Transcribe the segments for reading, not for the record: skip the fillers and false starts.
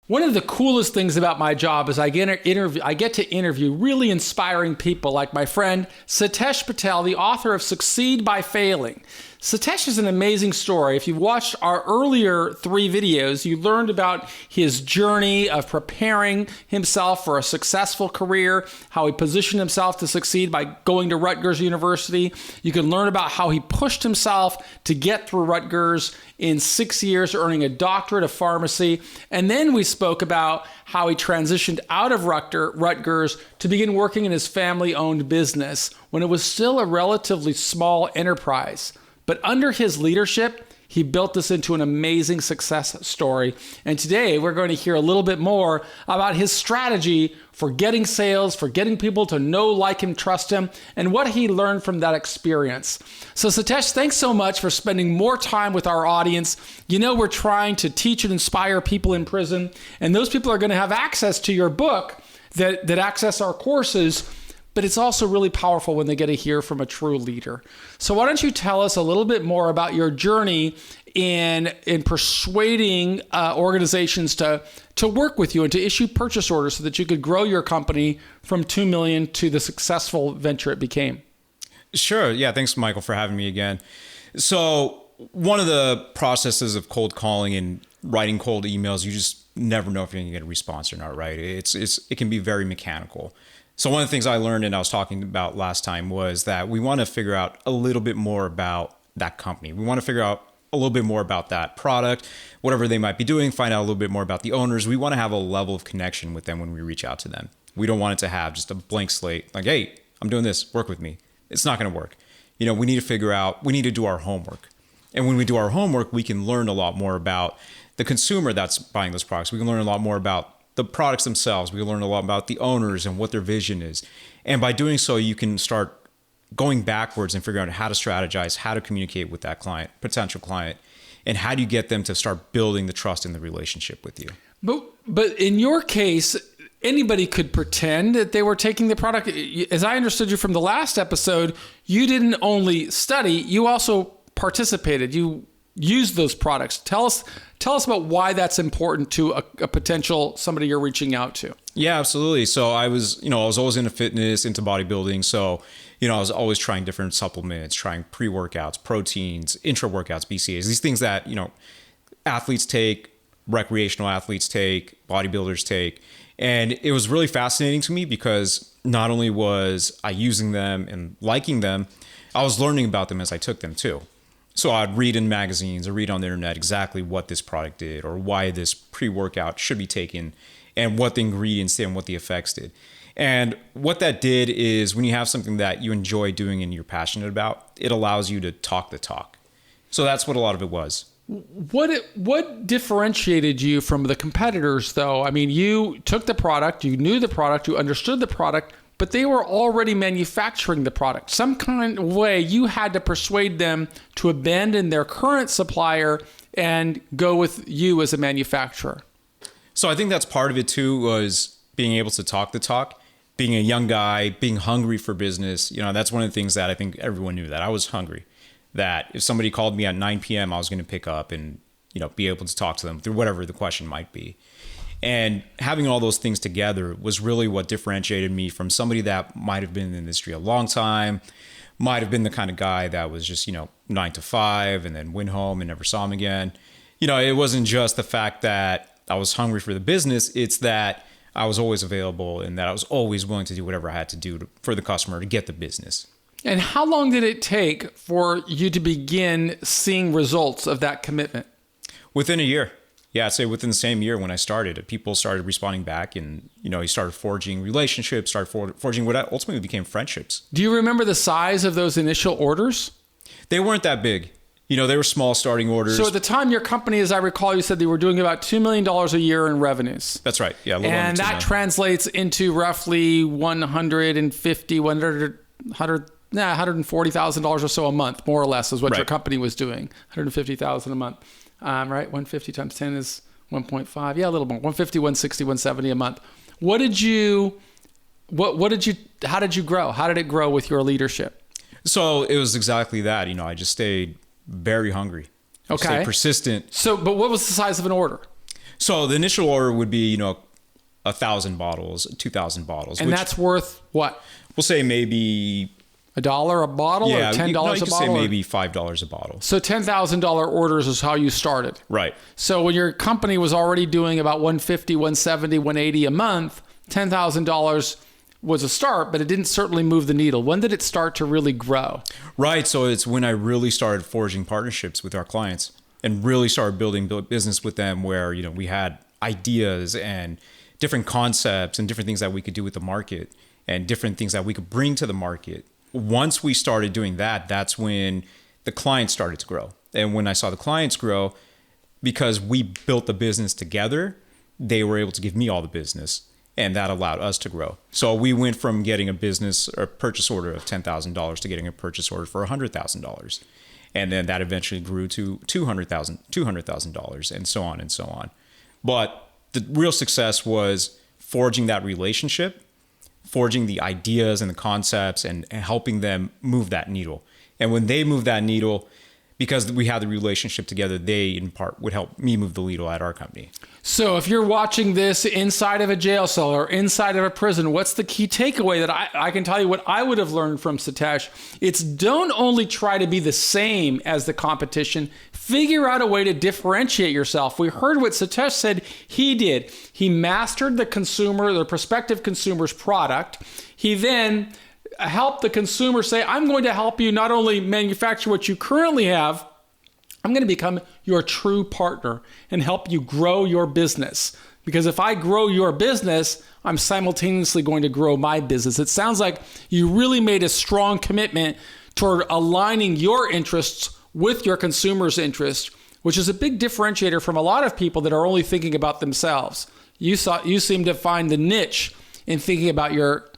One of the coolest things about my job is I get to interview really inspiring people like my friend Sitesh Patel, the author of Succeed by Failing. Sitesh is an amazing story. If you watched our earlier 3 videos, you learned about his journey of preparing himself for a successful career, how he positioned himself to succeed by going to Rutgers University. You can learn about how he pushed himself to get through Rutgers in 6 years, earning a doctorate of pharmacy. And then we spoke about how he transitioned out of Rutgers to begin working in his family-owned business when it was still a relatively small enterprise. But under his leadership, he built this into an amazing success story. And today we're going to hear a little bit more about his strategy for getting sales, for getting people to know, like him, trust him, and what he learned from that experience. So Sitesh, thanks so much for spending more time with our audience. You know, we're trying to teach and inspire people in prison, and those people are going to have access to your book that access our courses. But it's also really powerful when they get to hear from a true leader. So why don't you tell us a little bit more about your journey in persuading organizations to work with you and to issue purchase orders so that you could grow your company from 2 million to the successful venture it became? Sure. Yeah. Thanks, Michael, for having me again. So one of the processes of cold calling and writing cold emails, you just never know if you're going to get a response or not, right? It can be very mechanical. So one of the things I learned and I was talking about last time was that we want to figure out a little bit more about that company. We want to figure out a little bit more about that product, whatever they might be doing, find out a little bit more about the owners. We want to have a level of connection with them when we reach out to them. We don't want it to have just a blank slate like, hey, I'm doing this, work with me. It's not going to work. We need to do our homework. And when we do our homework, we can learn a lot more about the consumer that's buying those products. We can learn a lot more about the products themselves. We learn a lot about the owners and what their vision is. And by doing so, you can start going backwards and figuring out how to strategize, how to communicate with that client, potential client, and how do you get them to start building the trust in the relationship with you. But in your case, anybody could pretend that they were taking the product. As I understood you from the last episode, you didn't only study, you also participated. You used those products. Tell us about why that's important to a potential somebody you're reaching out to. Yeah, absolutely. So I was always into fitness, into bodybuilding. So, I was always trying different supplements, trying pre-workouts, proteins, intra-workouts, BCAAs, these things that, athletes take, recreational athletes take, bodybuilders take. And it was really fascinating to me because not only was I using them and liking them, I was learning about them as I took them too. So I'd read in magazines or read on the internet exactly what this product did or why this pre-workout should be taken and what the ingredients did and what the effects did. And what that did is when you have something that you enjoy doing and you're passionate about, it allows you to talk the talk. So that's what a lot of it was. What differentiated you from the competitors, though? I mean, you took the product, you knew the product, you understood the product, but they were already manufacturing the product. Some kind of way you had to persuade them to abandon their current supplier and go with you as a manufacturer. So I think that's part of it too, was being able to talk the talk, being a young guy, being hungry for business. That's one of the things that I think everyone knew, that I was hungry, that if somebody called me at 9 p.m., I was going to pick up and, be able to talk to them through whatever the question might be. And having all those things together was really what differentiated me from somebody that might have been in the industry a long time, might have been the kind of guy that was just, 9 to 5 and then went home and never saw him again. It wasn't just the fact that I was hungry for the business. It's that I was always available and that I was always willing to do whatever I had to do for the customer to get the business. And how long did it take for you to begin seeing results of that commitment? Within a year. Yeah, I'd say within the same year when I started, people started responding back and, he started forging relationships, started forging what ultimately became friendships. Do you remember the size of those initial orders? They weren't that big. They were small starting orders. So at the time, your company, as I recall, you said they were doing about $2 million a year in revenues. That's right. Yeah. And that translates into roughly $140,000 or so a month, more or less, is what your company was doing. $150,000 a month. Right? 150 times 10 is 1.5. Yeah, a little more. 150, 160, 170 a month. How did you grow? How did it grow with your leadership? So it was exactly that. I just stayed very hungry. Okay. Stayed persistent. So, but what was the size of an order? So the initial order would be, 1,000 bottles, 2,000 bottles. And that's worth what? We'll say maybe $1 a bottle, or $10 you a could bottle? say maybe $5 a bottle. So $10,000 orders is how you started. Right. So when your company was already doing about $150, $170, $180 a month, $10,000 was a start, but it didn't certainly move the needle. When did it start to really grow? Right. So it's when I really started forging partnerships with our clients and really started building business with them, where, we had ideas and different concepts and different things that we could do with the market and different things that we could bring to the market. Once we started doing that, that's when the clients started to grow. And when I saw the clients grow, because we built the business together, they were able to give me all the business, and that allowed us to grow. So we went from getting a business or purchase order of $10,000 to getting a purchase order for $100,000. And then that eventually grew to $200,000, and so on and so on. But the real success was forging that relationship, forging the ideas and the concepts, and helping them move that needle. And when they move that needle, because we had the relationship together, they in part would help me move the needle at our company. So if you're watching this inside of a jail cell or inside of a prison, what's the key takeaway that I can tell you what I would have learned from Sitesh? It's don't only try to be the same as the competition, figure out a way to differentiate yourself. We heard what Sitesh said he did. He mastered the consumer, the prospective consumer's product. He then helped the consumer say, I'm going to help you not only manufacture what you currently have, I'm going to become your true partner and help you grow your business. Because if I grow your business, I'm simultaneously going to grow my business. It sounds like you really made a strong commitment toward aligning your interests with your consumer's interest, which is a big differentiator from a lot of people that are only thinking about themselves. You seem to find the niche in thinking about your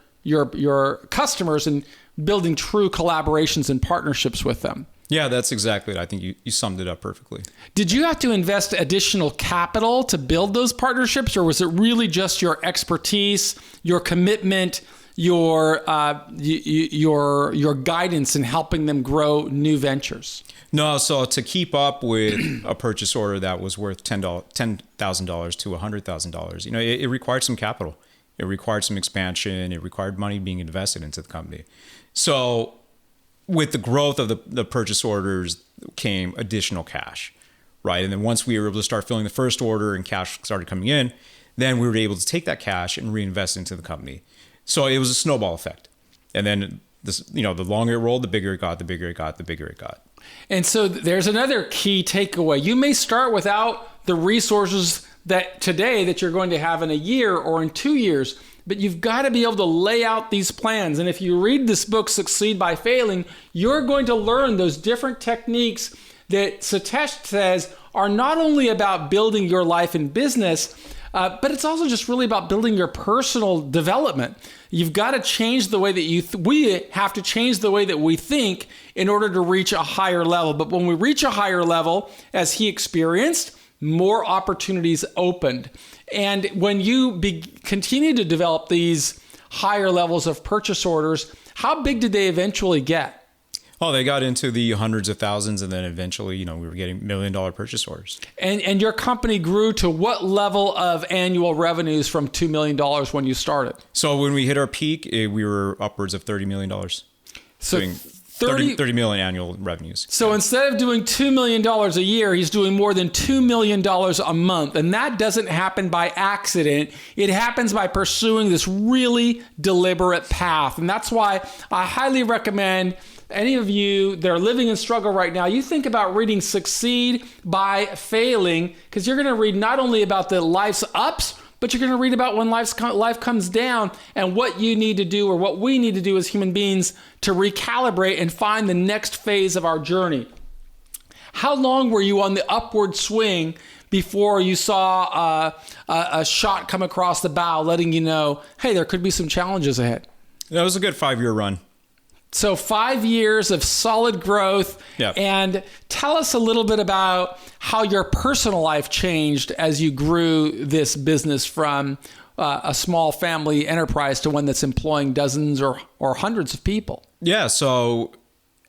customers and building true collaborations and partnerships with them. Yeah, that's exactly it. I think you summed it up perfectly. Did you have to invest additional capital to build those partnerships, or was it really just your expertise, your commitment, your guidance in helping them grow new ventures? No, so to keep up with a purchase order that was worth $10,000 to $100,000, it required some capital. It required some expansion. It required money being invested into the company. So with the growth of the purchase orders came additional cash, right? And then once we were able to start filling the first order and cash started coming in, then we were able to take that cash and reinvest into the company. So it was a snowball effect. And then the longer it rolled, the bigger it got, the bigger it got, the bigger it got. And so there's another key takeaway. You may start without the resources that you're going to have in a year or in 2 years, but you've got to be able to lay out these plans. And if you read this book, Succeed by Failing, you're going to learn those different techniques that Sitesh says are not only about building your life and business, but it's also just really about building your personal development. You've got to change the way that we have to change the way that we think in order to reach a higher level. But when we reach a higher level, as he experienced, more opportunities opened. And when you continue to develop these higher levels of purchase orders, how big did they eventually get? Oh, they got into the hundreds of thousands, and then eventually, we were getting $1 million purchase orders. And your company grew to what level of annual revenues from $2 million when you started? So when we hit our peak, we were upwards of $30 million. So doing 30 million annual revenues. So instead of doing $2 million a year, he's doing more than $2 million a month. And that doesn't happen by accident. It happens by pursuing this really deliberate path. And that's why I highly recommend any of you that are living in struggle right now, you think about reading Succeed by Failing, because you're going to read not only about the life's ups, but you're going to read about when life comes down and what you need to do, or what we need to do as human beings to recalibrate and find the next phase of our journey. How long were you on the upward swing before you saw a shot come across the bow letting you know, hey, there could be some challenges ahead? That was a good 5-year run. So 5 years of solid growth. Yep. And tell us a little bit about how your personal life changed as you grew this business from a small family enterprise to one that's employing dozens or hundreds of people. Yeah, so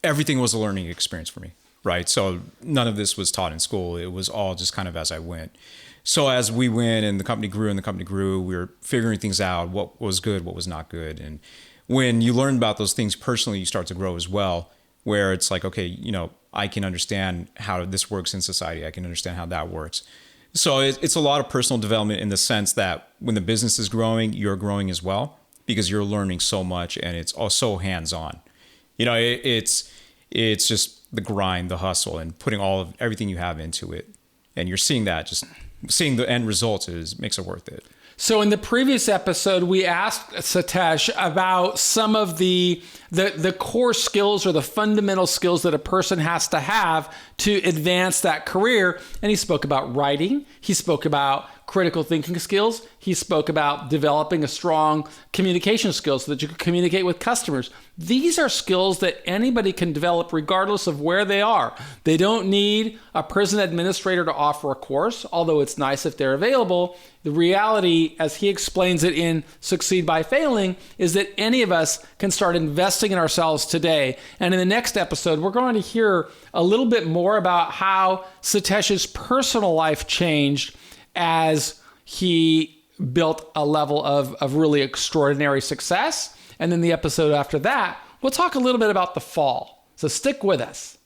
everything was a learning experience for me, right? So none of this was taught in school. It was all just kind of as I went. So as we went and the company grew, we were figuring things out, what was good, what was not good. And when you learn about those things personally, you start to grow as well, where it's like, okay, I can understand how this works in society. I can understand how that works. So it's a lot of personal development in the sense that when the business is growing, you're growing as well because you're learning so much and it's also hands-on. It's just the grind, the hustle, and putting everything you have into it. And you're seeing that, just seeing the end results makes it worth it. So in the previous episode, we asked Sitesh about some of the core skills or the fundamental skills that a person has to have to advance that career. And he spoke about writing. He spoke about critical thinking skills. He spoke about developing a strong communication skill so that you can communicate with customers. These are skills that anybody can develop regardless of where they are. They don't need a prison administrator to offer a course, although it's nice if they're available. The reality, as he explains it in Succeed by Failing, is that any of us can start investing in ourselves today. And in the next episode, we're going to hear a little bit more about how Sitesh's personal life changed as he built a level of really extraordinary success. And then the episode after that, we'll talk a little bit about the fall. So stick with us.